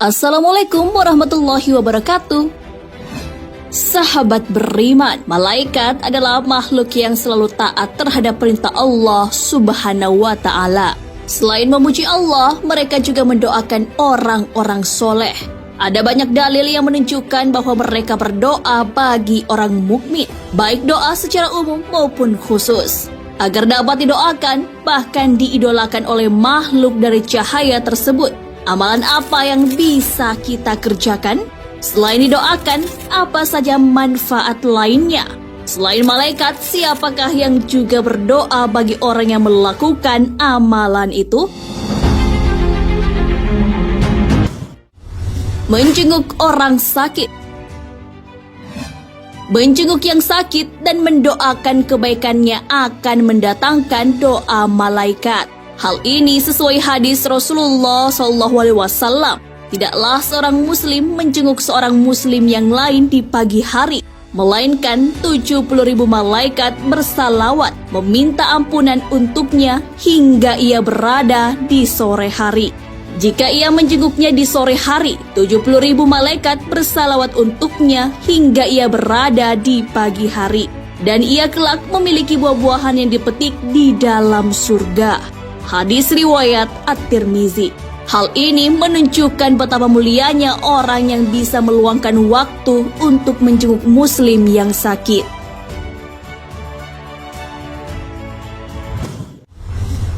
Assalamualaikum warahmatullahi wabarakatuh. Sahabat beriman, malaikat adalah makhluk yang selalu taat terhadap perintah Allah Subhanahu wa Ta'ala. Selain memuji Allah, mereka juga mendoakan orang-orang soleh. Ada banyak dalil yang menunjukkan bahwa mereka berdoa bagi orang mukmin, baik doa secara umum maupun khusus, agar dapat didoakan, bahkan diidolakan oleh makhluk dari cahaya tersebut. Amalan apa yang bisa kita kerjakan? Selain didoakan, apa saja manfaat lainnya? Selain malaikat, siapakah yang juga berdoa bagi orang yang melakukan amalan itu? Menjenguk orang sakit. Menjenguk yang sakit dan mendoakan kebaikannya akan mendatangkan doa malaikat. Hal ini sesuai hadis Rasulullah SAW. Tidaklah seorang muslim menjenguk seorang muslim yang lain di pagi hari, melainkan 70.000 malaikat bersalawat meminta ampunan untuknya hingga ia berada di sore hari. Jika ia menjenguknya di sore hari, 70.000 malaikat bersalawat untuknya hingga ia berada di pagi hari. Dan ia kelak memiliki buah-buahan yang dipetik di dalam surga. Hadis riwayat At-Tirmizi. Hal ini menunjukkan betapa mulianya orang yang bisa meluangkan waktu untuk menjenguk muslim yang sakit.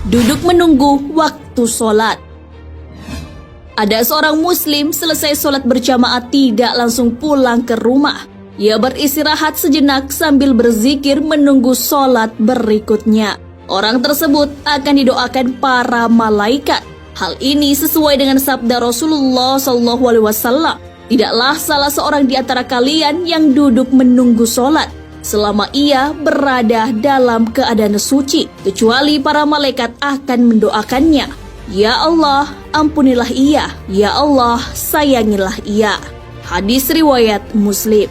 Duduk menunggu waktu sholat. Ada seorang muslim selesai sholat berjamaah tidak langsung pulang ke rumah. Ia beristirahat sejenak sambil berzikir menunggu sholat berikutnya. Orang tersebut akan didoakan para malaikat. Hal ini sesuai dengan sabda Rasulullah SAW. Tidaklah salah seorang di antara kalian yang duduk menunggu sholat selama ia berada dalam keadaan suci, kecuali para malaikat akan mendoakannya. Ya Allah, ampunilah ia. Ya Allah, sayangilah ia. Hadis riwayat Muslim.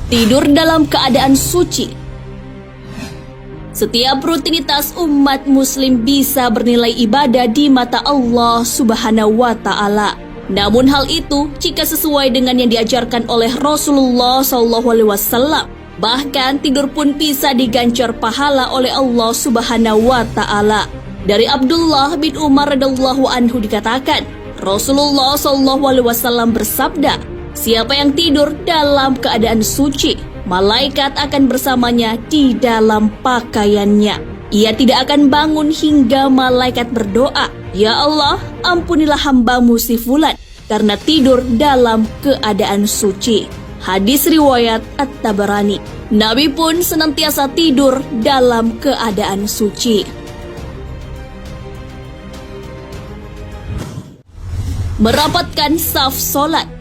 Tidur dalam keadaan suci. Setiap rutinitas umat muslim bisa bernilai ibadah di mata Allah Subhanahu wa Ta'ala. Namun hal itu jika sesuai dengan yang diajarkan oleh Rasulullah SAW. Bahkan tidur pun bisa diganjar pahala oleh Allah Subhanahu wa Ta'ala. Dari Abdullah bin Umar radhiyallahu anhu dikatakan, Rasulullah SAW bersabda, siapa yang tidur dalam keadaan suci, malaikat akan bersamanya di dalam pakaiannya. Ia tidak akan bangun hingga malaikat berdoa, ya Allah, ampunilah hambamu si fulan, karena tidur dalam keadaan suci. Hadis riwayat At-Tabarani. Nabi pun senantiasa tidur dalam keadaan suci. Merapatkan saf solat.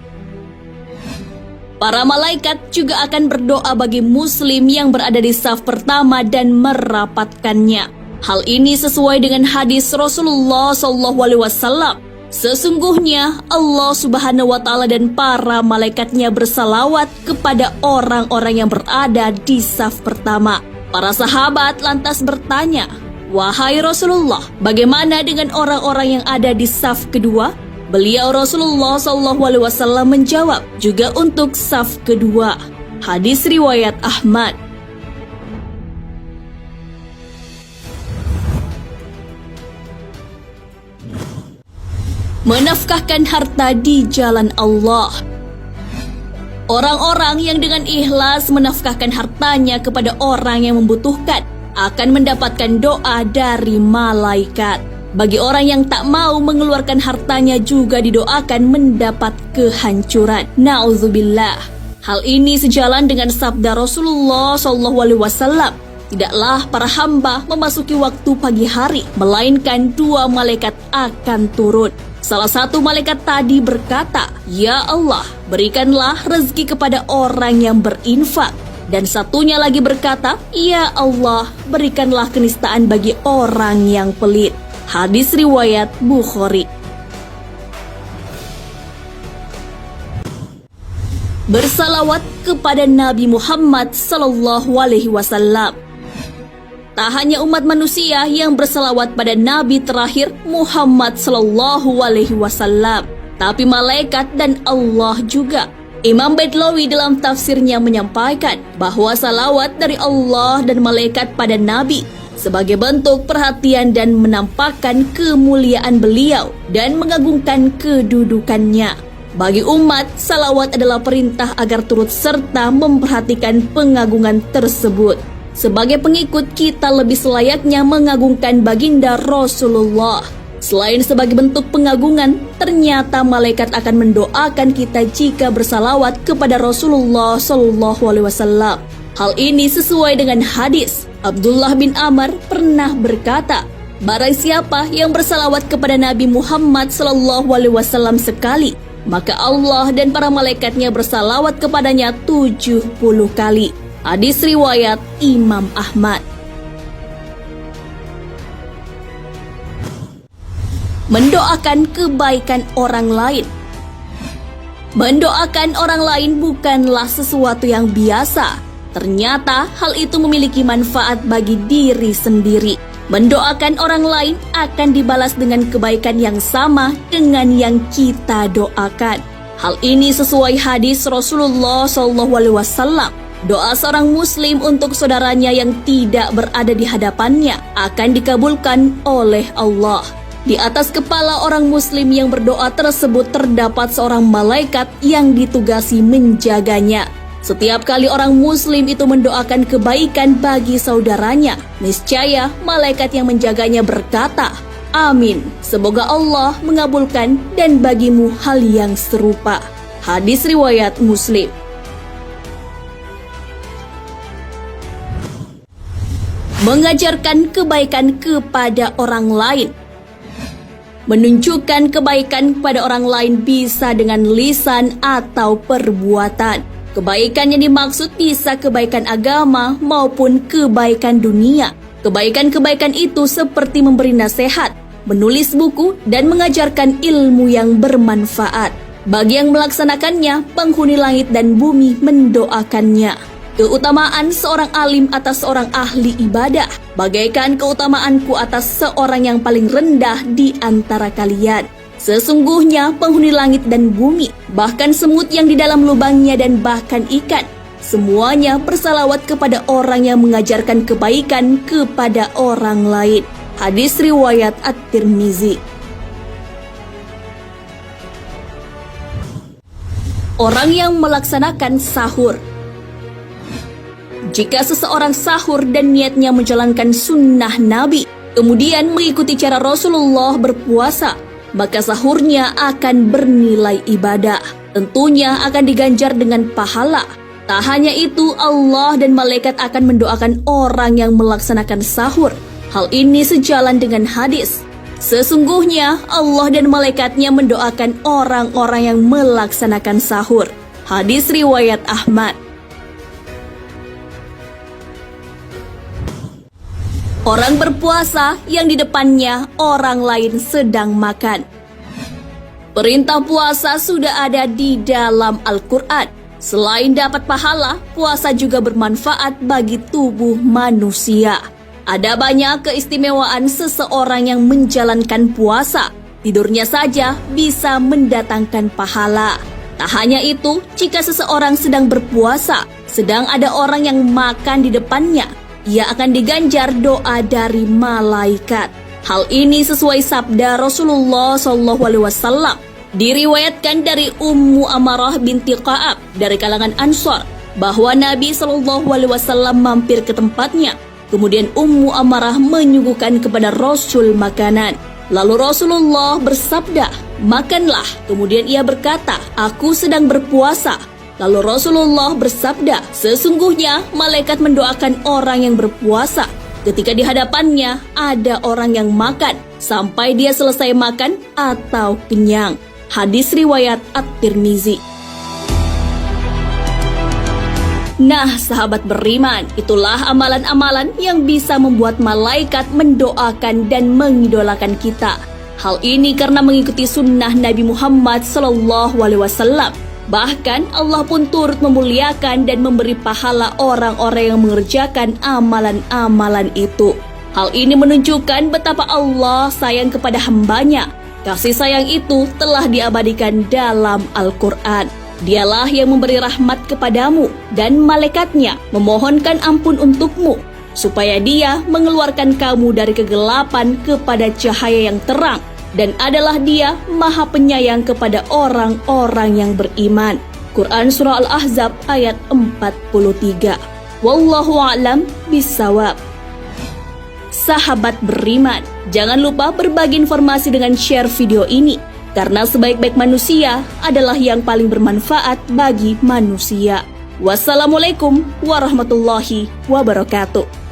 Para malaikat juga akan berdoa bagi muslim yang berada di saf pertama dan merapatkannya. Hal ini sesuai dengan hadis Rasulullah SAW. Sesungguhnya Allah Subhanahu wa Ta'ala dan para malaikatnya bersalawat kepada orang-orang yang berada di saf pertama. Para sahabat lantas bertanya, wahai Rasulullah, bagaimana dengan orang-orang yang ada di saf kedua? Beliau Rasulullah SAW menjawab, juga untuk saf kedua. Hadis riwayat Ahmad. Menafkahkan harta di jalan Allah. Orang-orang yang dengan ikhlas menafkahkan hartanya kepada orang yang membutuhkan akan mendapatkan doa dari malaikat. Bagi orang yang tak mau mengeluarkan hartanya juga didoakan mendapat kehancuran. Na'udzubillah. Hal ini sejalan dengan sabda Rasulullah SAW. Tidaklah para hamba memasuki waktu pagi hari, melainkan dua malaikat akan turun. Salah satu malaikat tadi berkata, ya Allah, berikanlah rezeki kepada orang yang berinfak. Dan satunya lagi berkata, ya Allah, berikanlah kenistaan bagi orang yang pelit. Hadis riwayat Bukhari. Bersalawat kepada Nabi Muhammad SAW. Tak hanya umat manusia yang berselawat pada Nabi terakhir Muhammad Sallallahu Alaihi Wasallam, tapi malaikat dan Allah juga. Imam Baitlawi dalam tafsirnya menyampaikan bahwa salawat dari Allah dan malaikat pada Nabi sebagai bentuk perhatian dan menampakkan kemuliaan beliau dan mengagungkan kedudukannya. Bagi umat, salawat adalah perintah agar turut serta memperhatikan pengagungan tersebut. Sebagai pengikut, kita lebih selayaknya mengagungkan baginda Rasulullah. Selain sebagai bentuk pengagungan, ternyata malaikat akan mendoakan kita jika bersalawat kepada Rasulullah Shallallahu Alaihi Wasallam. Hal ini sesuai dengan hadis. Abdullah bin Amr pernah berkata, barang siapa yang bersalawat kepada Nabi Muhammad Shallallahu Alaihi Wasallam sekali, maka Allah dan para malaikatnya bersalawat kepadanya 70 kali. Hadis riwayat Imam Ahmad. Mendoakan kebaikan orang lain. Mendoakan orang lain bukanlah sesuatu yang biasa. Ternyata hal itu memiliki manfaat bagi diri sendiri. Mendoakan orang lain akan dibalas dengan kebaikan yang sama dengan yang kita doakan. Hal ini sesuai hadis Rasulullah SAW. Doa seorang muslim untuk saudaranya yang tidak berada di hadapannya akan dikabulkan oleh Allah. Di atas kepala orang muslim yang berdoa tersebut terdapat seorang malaikat yang ditugasi menjaganya. Setiap kali orang muslim itu mendoakan kebaikan bagi saudaranya, niscaya malaikat yang menjaganya berkata, "Amin, semoga Allah mengabulkan dan bagimu hal yang serupa." Hadis riwayat Muslim. Mengajarkan kebaikan kepada orang lain. Menunjukkan kebaikan kepada orang lain bisa dengan lisan atau perbuatan. Kebaikan yang dimaksud bisa kebaikan agama maupun kebaikan dunia. Kebaikan-kebaikan itu seperti memberi nasihat, menulis buku, dan mengajarkan ilmu yang bermanfaat. Bagi yang melaksanakannya, penghuni langit dan bumi mendoakannya. Keutamaan seorang alim atas seorang ahli ibadah bagaikan keutamaanku atas seorang yang paling rendah di antara kalian. Sesungguhnya penghuni langit dan bumi, bahkan semut yang di dalam lubangnya dan bahkan ikan, semuanya bersalawat kepada orang yang mengajarkan kebaikan kepada orang lain. Hadis riwayat At-Tirmizi. Orang yang melaksanakan sahur. Jika seseorang sahur dan niatnya menjalankan sunnah Nabi, kemudian mengikuti cara Rasulullah berpuasa, maka sahurnya akan bernilai ibadah. Tentunya akan diganjar dengan pahala. Tak hanya itu, Allah dan malaikat akan mendoakan orang yang melaksanakan sahur. Hal ini sejalan dengan hadis. Sesungguhnya Allah dan malaikatnya mendoakan orang-orang yang melaksanakan sahur. Hadis riwayat Ahmad. Orang berpuasa yang di depannya orang lain sedang makan. Perintah puasa sudah ada di dalam Al-Quran. Selain dapat pahala, puasa juga bermanfaat bagi tubuh manusia. Ada banyak keistimewaan seseorang yang menjalankan puasa. Tidurnya saja bisa mendatangkan pahala. Tak hanya itu, jika seseorang sedang berpuasa, sedang ada orang yang makan di depannya, ia akan diganjar doa dari malaikat. Hal ini sesuai sabda Rasulullah SAW. Diriwayatkan dari Ummu Amarah binti Ka'ab dari kalangan Ansor bahwa Nabi SAW mampir ke tempatnya. Kemudian Ummu Amarah menyuguhkan kepada Rasul makanan. Lalu Rasulullah bersabda, "Makanlah." Kemudian ia berkata, "Aku sedang berpuasa." Lalu Rasulullah bersabda, "Sesungguhnya malaikat mendoakan orang yang berpuasa ketika di hadapannya ada orang yang makan sampai dia selesai makan atau kenyang." Hadis riwayat At-Tirmizi. Nah, sahabat beriman, itulah amalan-amalan yang bisa membuat malaikat mendoakan dan mengidolakan kita. Hal ini karena mengikuti sunnah Nabi Muhammad SAW. Bahkan Allah pun turut memuliakan dan memberi pahala orang-orang yang mengerjakan amalan-amalan itu. Hal ini menunjukkan betapa Allah sayang kepada hambanya. Kasih sayang itu telah diabadikan dalam Al-Quran. Dialah yang memberi rahmat kepadamu dan malaikatnya memohonkan ampun untukmu, supaya dia mengeluarkan kamu dari kegelapan kepada cahaya yang terang. Dan adalah dia maha penyayang kepada orang-orang yang beriman. Quran Surah Al-Ahzab ayat 43. Wallahu a'lam bissawab. Sahabat beriman, jangan lupa berbagi informasi dengan share video ini, karena sebaik-baik manusia adalah yang paling bermanfaat bagi manusia. Wassalamualaikum warahmatullahi wabarakatuh.